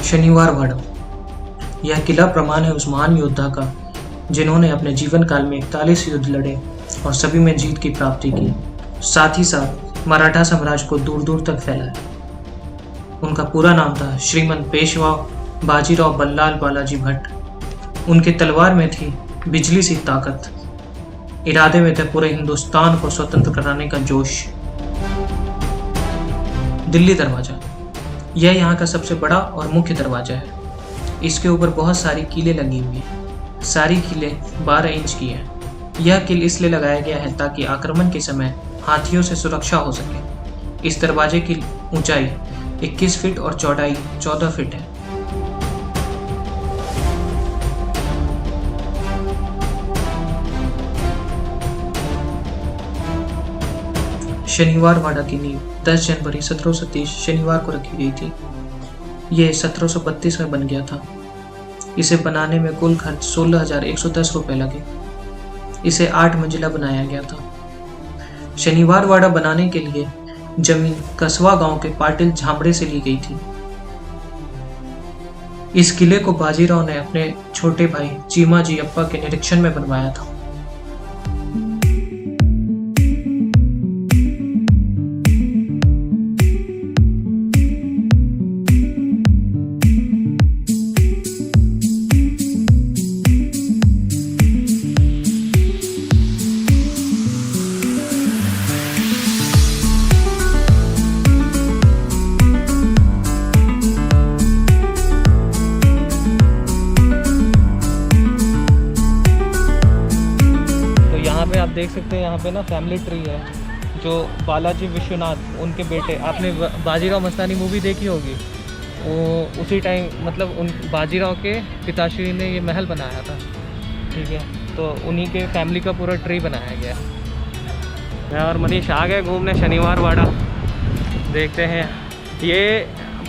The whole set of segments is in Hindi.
शनिवार वाड़ा। यह किला प्रमाण है उस महान योद्धा का जिन्होंने अपने जीवन काल में 41 युद्ध लड़े और सभी में जीत की प्राप्ति की, साथ ही साथ मराठा साम्राज्य को दूर दूर तक फैलाया। उनका पूरा नाम था श्रीमंत पेशवा बाजीराव बल्लाल बालाजी भट्ट। उनकी तलवार में थी बिजली सी ताकत, इरादे में थे पूरे हिंदुस्तान को स्वतंत्र कराने का जोश। दिल्ली दरवाजा, यह यहाँ का सबसे बड़ा और मुख्य दरवाजा है। इसके ऊपर बहुत सारी कीलें लगी हुई हैं। सारी कीलें 12 इंच की हैं। यह कील इसलिए लगाया गया है ताकि आक्रमण के समय हाथियों से सुरक्षा हो सके। इस दरवाजे की ऊंचाई 21 फीट और चौड़ाई 14 फीट है। शनिवार वाड़ा की नींव 10 जनवरी 1730 शनिवार को रखी गई थी। ये 1732 में बन गया था। इसे बनाने में कुल खर्च 16,110 रुपये लगे। इसे 8 मंजिला बनाया गया था। शनिवार वाड़ा बनाने के लिए जमीन कसवा गांव के पाटिल झामड़े से ली गई थी। इस किले को बाजीराव ने अपने छोटे भाई चीमाजी अप्पा के निरीक्षण में बनवाया था। आप देख सकते हैं यहाँ पे ना फैमिली ट्री है, जो बालाजी विश्वनाथ उनके बेटे, आपने बाजीराव मस्तानी मूवी देखी होगी, वो उसी टाइम मतलब उन बाजीराव के पिताश्री ने ये महल बनाया था। ठीक है, तो उन्हीं के फैमिली का पूरा ट्री बनाया गया। मैं और मनीष आ गए घूमने शनिवार वाड़ा। देखते हैं, ये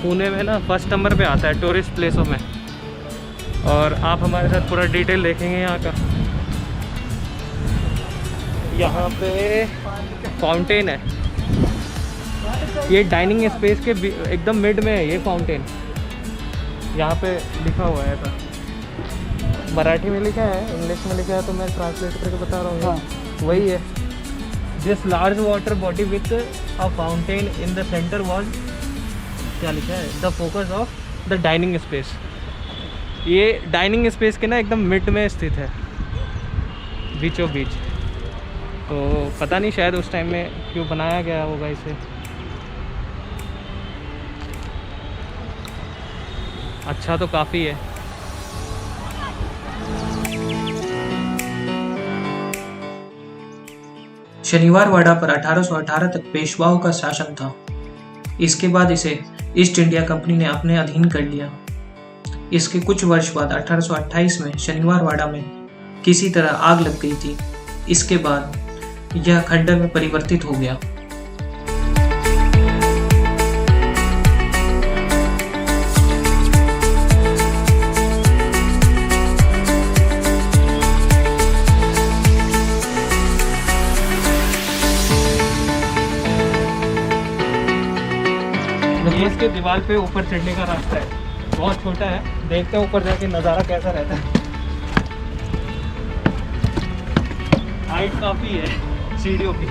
पुणे में ना फर्स्ट नंबर पे आता है टूरिस्ट प्लेसों में। और आप हमारे साथ पूरा डिटेल देखेंगे यहाँ का। यहाँ पे फाउंटेन है, ये डाइनिंग स्पेस के एकदम मिड में है ये फाउंटेन। यहाँ पे लिखा हुआ है था, मराठी में लिखा है, इंग्लिश में लिखा है, तो मैं ट्रांसलेट करके बता रहा हूँ। हाँ। वही है, this large water body with a fountain in the centre wall, क्या लिखा है, the focus of the dining space. ये डाइनिंग स्पेस के ना एकदम मिड में स्थित है, बीचों बीच। तो पता नहीं शायद उस टाइम में क्यों बनाया गया होगा इसे। अच्छा तो काफ़ी है। शनिवार वाड़ा पर 1818 तक पेशवाओं का शासन था। इसके बाद इसे ईस्ट इंडिया कंपनी ने अपने अधीन कर लिया। इसके कुछ वर्ष बाद 1828 में शनिवार वाड़ा में किसी तरह आग लग गई थी। इसके बाद यह खंडर में परिवर्तित हो गया। इसके दीवार पे ऊपर चढ़ने का रास्ता है, बहुत छोटा है। देखते हैं ऊपर जाके नज़ारा कैसा रहता है। हाइट काफ़ी है सीढ़ियों की।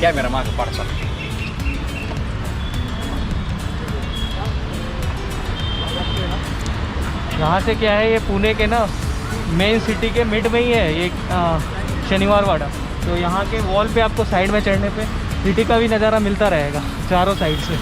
Camera maga parsa. यहाँ से क्या है, ये पुणे के ना मेन सिटी के मिड में ही है ये शनिवार वाड़ा। तो यहाँ के वॉल पे आपको साइड में चढ़ने पे सिटी का भी नज़ारा मिलता रहेगा चारों साइड से।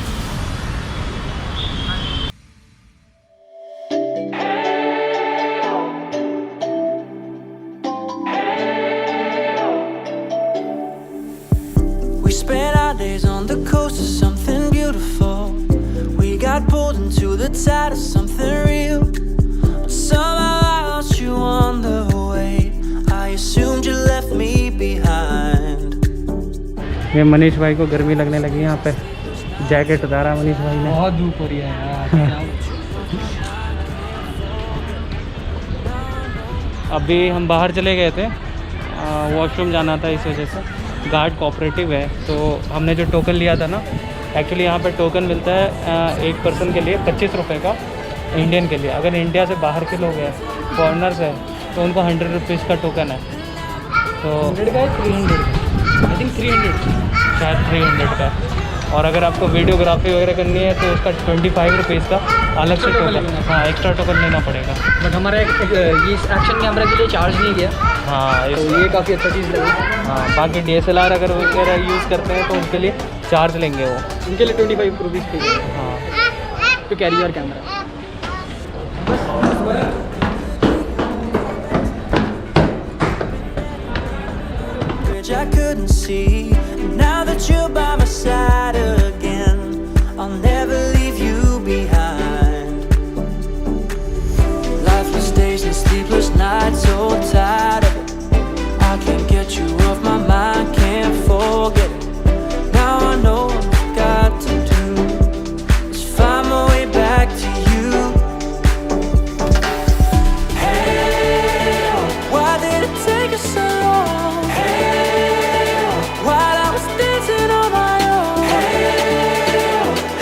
tired of something real, but somehow I lost you on the way. I assumed you left me behind. ये मनीष भाई को गर्मी लगने लगी यहाँ पे, जैकेट उतारा मनीष भाई ने। बहुत धूप हो रही है यार। अभी हम बाहर चले गए थे, वॉशरूम जाना था, इस वजह से। गार्ड कोऑपरेटिव है, तो हमने जो टोकन लिया था ना, एक्चुअली यहाँ पे टोकन मिलता है एक पर्सन के लिए 25 रुपये का, इंडियन के लिए। अगर इंडिया से बाहर के लोग हैं, फॉरेनर्स हैं, तो उनको 100 रुपीज़ का टोकन है। तो 100 का 300 आई थिंक 300 शायद 300 का। और अगर आपको वीडियोग्राफी वगैरह करनी है तो उसका 25 रुपीज़ का अलग से टोकन, हाँ एक्स्ट्रा टोकन लेना पड़ेगा। बट हमारा ये एक्शन कैमरा के लिए चार्ज नहीं किया, हाँ तो ये काफ़ी अच्छा चीज़ लगी। हाँ, बाकी DSLR अगर वगैरह यूज़ करते हैं तो उनके लिए चार्ज लेंगे वो, उनके लिए 25 रुपीज़ पे हाँ। तो carry your camera. Bridge I couldn't see. Now that you're by my side again, I'll never leave you behind. Lifeless days and sleepless nights, so tired of it. I can't get you off my mind, can't forget it. Now I know what I've got to do is find my way back to you. Hey, why did it take us so long? Hey, while I was dancing on my own. Hey,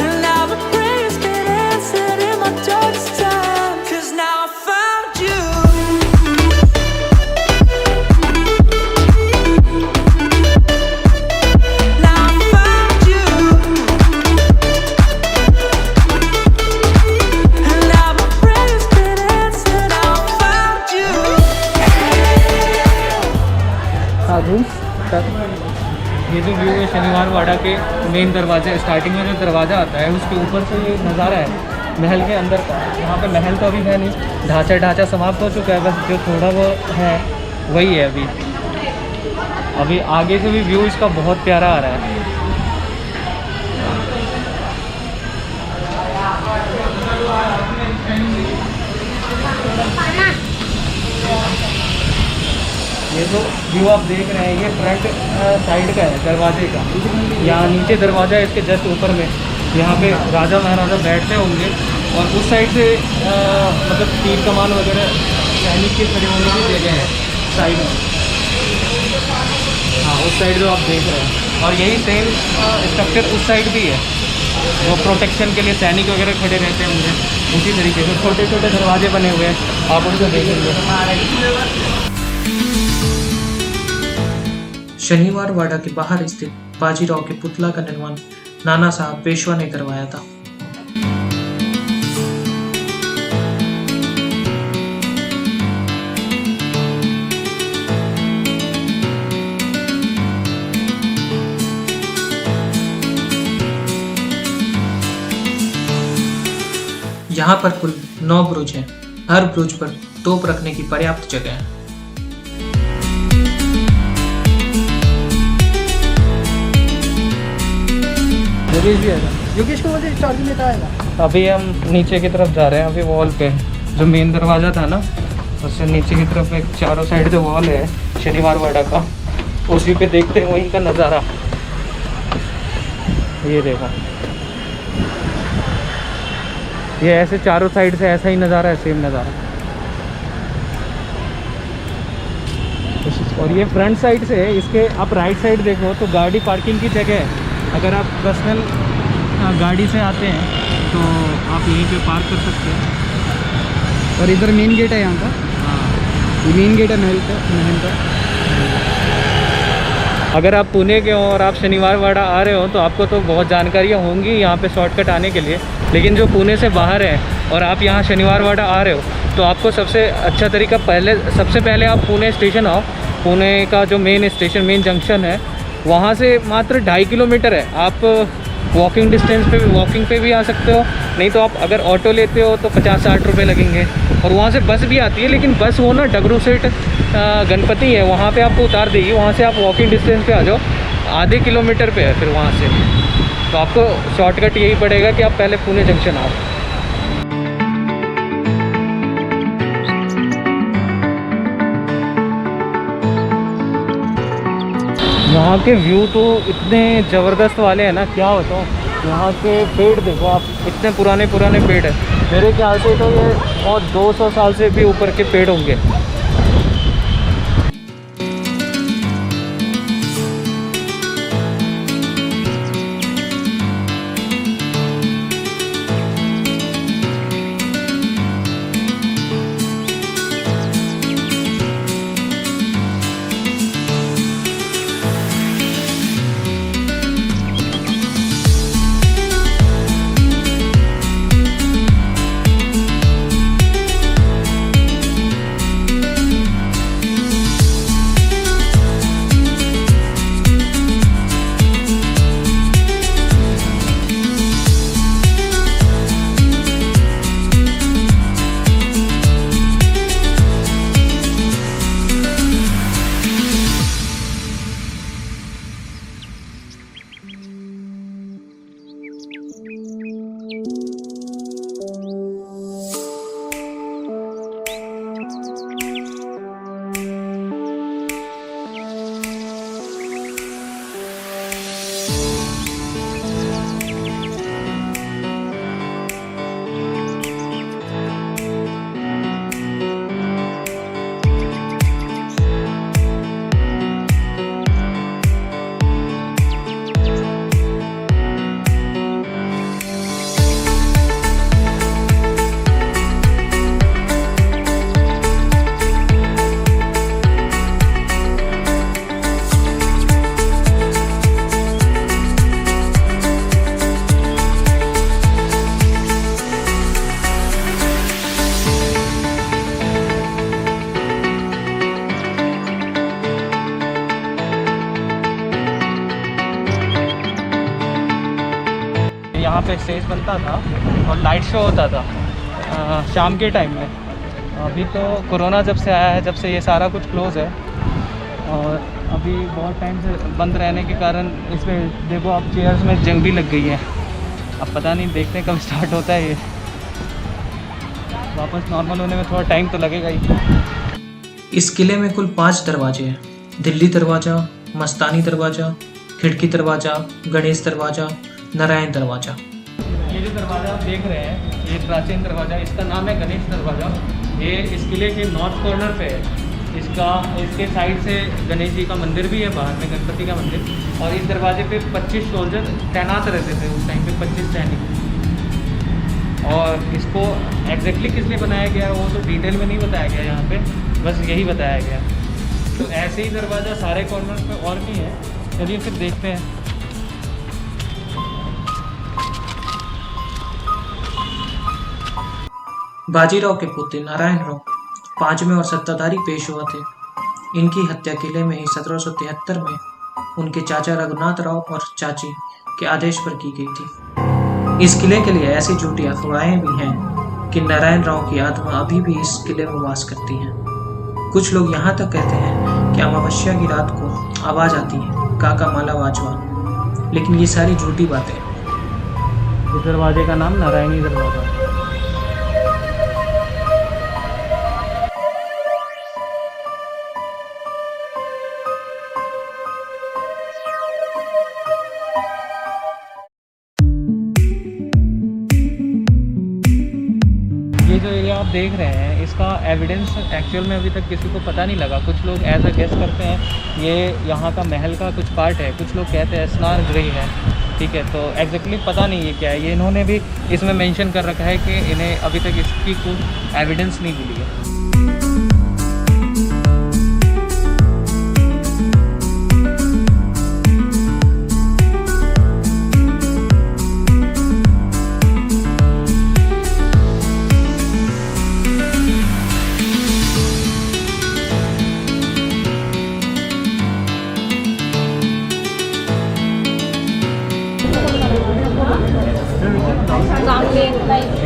and now the prayers get answered in my darkest time. 'Cause now I found you. Now I found you. And now my prayers get answered. Now I found you. हाँ घूम ये जो व्यू है शनिवार वाड़ा के मेन दरवाजे, स्टार्टिंग में जो दरवाज़ा आता है उसके ऊपर से ये नज़ारा है महल के अंदर का। यहाँ पे महल तो अभी है नहीं, ढांचा समाप्त हो चुका है, बस जो थोड़ा वो है वही है अभी। अभी आगे से भी व्यू इसका बहुत प्यारा आ रहा है। ये जो व्यू आप देख रहे हैं ये फ्रंट साइड का है दरवाजे का। यहाँ नीचे दरवाज़ा है, इसके जस्ट ऊपर में यहाँ पे राजा महाराजा बैठते होंगे, और उस साइड से मतलब तीर कमान वगैरह सैनिक के खड़े होने की जगह है साइड में। हाँ उस साइड जो आप देख रहे हैं, और यही सेम स्ट्रक्चर उस साइड भी है, वो प्रोटेक्शन के लिए सैनिक वगैरह खड़े रहते होंगे। उसी तरीके से छोटे छोटे दरवाजे बने हुए हैं, आप उनको देखेंगे। शनिवार वाड़ा के बाहर स्थित बाजीराव के पुतला का निर्माण नाना साहब पेशवा ने करवाया था। यहाँ पर कुल 9 ब्रुज हैं। हर ब्रुज पर तोप रखने की पर्याप्त जगह है। योगेश को बोलते चार्ज लेता आएगा। अभी हम नीचे की तरफ जा रहे हैं। अभी वॉल पे जो मेन दरवाज़ा था ना, उससे नीचे की तरफ एक चारों साइड जो वॉल है शनिवार वाड़ा का, उसी पे देखते हैं वहीं का नज़ारा। ये देखो, ये ऐसे चारों साइड से ऐसा ही नज़ारा है, सेम नज़ारा। और ये फ्रंट साइड से है, इसके आप राइट साइड देखो तो गाड़ी पार्किंग की जगह है। अगर आप पर्सनल गाड़ी से आते हैं तो आप यहीं पे पार्क कर सकते हैं। और इधर मेन गेट है यहाँ का। हाँ, ये मेन गेट है महल का। अगर आप पुणे के हो और आप शनिवार वाड़ा आ रहे हो तो आपको तो बहुत जानकारियाँ होंगी यहाँ पे शॉर्टकट आने के लिए, लेकिन जो पुणे से बाहर है और आप यहाँ शनिवार वाड़ा आ रहे हो तो आपको सबसे अच्छा तरीका, सबसे पहले आप पुणे स्टेशन आओ। पुणे का जो मेन स्टेशन, मेन जंक्शन है, वहाँ से मात्र 2.5 किलोमीटर है। आप वॉकिंग डिस्टेंस पे भी, वॉकिंग पे भी आ सकते हो, नहीं तो आप अगर ऑटो लेते हो तो 50-60 रुपये लगेंगे। और वहाँ से बस भी आती है, लेकिन बस वो ना डगरू सेठ गणपति है, वहाँ पे आपको उतार देगी। वहाँ से आप वॉकिंग डिस्टेंस पे आ जाओ, आधे किलोमीटर पे है फिर वहाँ से। तो आपको शॉर्टकट यही पड़ेगा कि आप पहले पुणे जंक्शन आओ। यहाँ के व्यू तो इतने ज़बरदस्त वाले हैं ना, क्या बताऊँ। यहाँ के पेड़ देखो आप, इतने पुराने पुराने पेड़ हैं। मेरे ख्याल से तो ये और 200 साल से भी ऊपर के पेड़ होंगे। यहाँ पे स्टेज बनता था और लाइट शो होता था शाम के टाइम में। अभी तो कोरोना जब से आया है, जब से ये सारा कुछ क्लोज़ है और अभी बहुत टाइम से बंद रहने के कारण इसमें देखो आप, चेयर्स में जंग भी लग गई है। अब पता नहीं, देखते हैं कब स्टार्ट होता है ये। वापस नॉर्मल होने में थोड़ा टाइम तो लगेगा ही। इस किले में कुल 5 दरवाजे हैं। दिल्ली दरवाज़ा, मस्तानी दरवाज़ा, खिड़की दरवाज़ा, गणेश दरवाज़ा, नारायण दरवाज़ा। ये जो दरवाज़ा आप देख रहे हैं, ये प्राचीन दरवाज़ा, इसका नाम है गणेश दरवाज़ा। ये इस किले के नॉर्थ कॉर्नर पे है। इसके साइड से गणेश जी का मंदिर भी है, बाहर में गणपति का मंदिर। और इस दरवाजे पे 25 सोल्जर तैनात रहते थे उस टाइम पे, 25 सैनिक। और इसको एग्जैक्टली किस लिए बनाया गया वो तो डिटेल में नहीं बताया गया यहाँ पे, बस यही बताया गया। तो ऐसे ही दरवाज़ा सारे कॉर्नर पे और भी है। चलिए फिर देखते हैं। बाजीराव के पुत्र नारायण राव 5वें और सत्ताधारी पेशवा थे। इनकी हत्या किले में ही 1773 में उनके चाचा रघुनाथ राव और चाची के आदेश पर की गई थी। इस किले के लिए ऐसी झूठी अफवाहें भी हैं कि नारायण राव की आत्मा अभी भी इस किले में वास करती है। कुछ लोग यहाँ तक कहते हैं कि अमावस्या की रात को आवाज आती है, काका माला वाजवा, लेकिन ये सारी झूठी बातें। इस दरवाजे का नाम नारायणी दरवाजा है। ये जो एरिया आप देख रहे हैं, इसका एविडेंस एक्चुअल में अभी तक किसी को पता नहीं लगा। कुछ लोग ऐसा गेस करते हैं ये यहाँ का महल का कुछ पार्ट है, कुछ लोग कहते हैं स्नान गृह है। ठीक है, तो एग्जैक्टली पता नहीं ये क्या है। ये इन्होंने भी इसमें मेंशन कर रखा है कि इन्हें अभी तक इसकी कोई एविडेंस नहीं मिली है।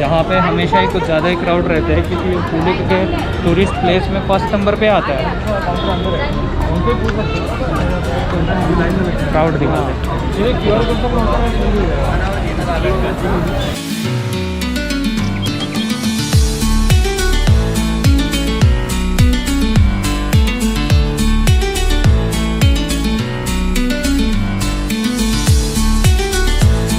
यहाँ पे हमेशा ही कुछ ज़्यादा ही क्राउड रहता है क्योंकि पुणे के टूरिस्ट प्लेस में फर्स्ट नंबर पे आता है। क्राउड दिखाते हैं।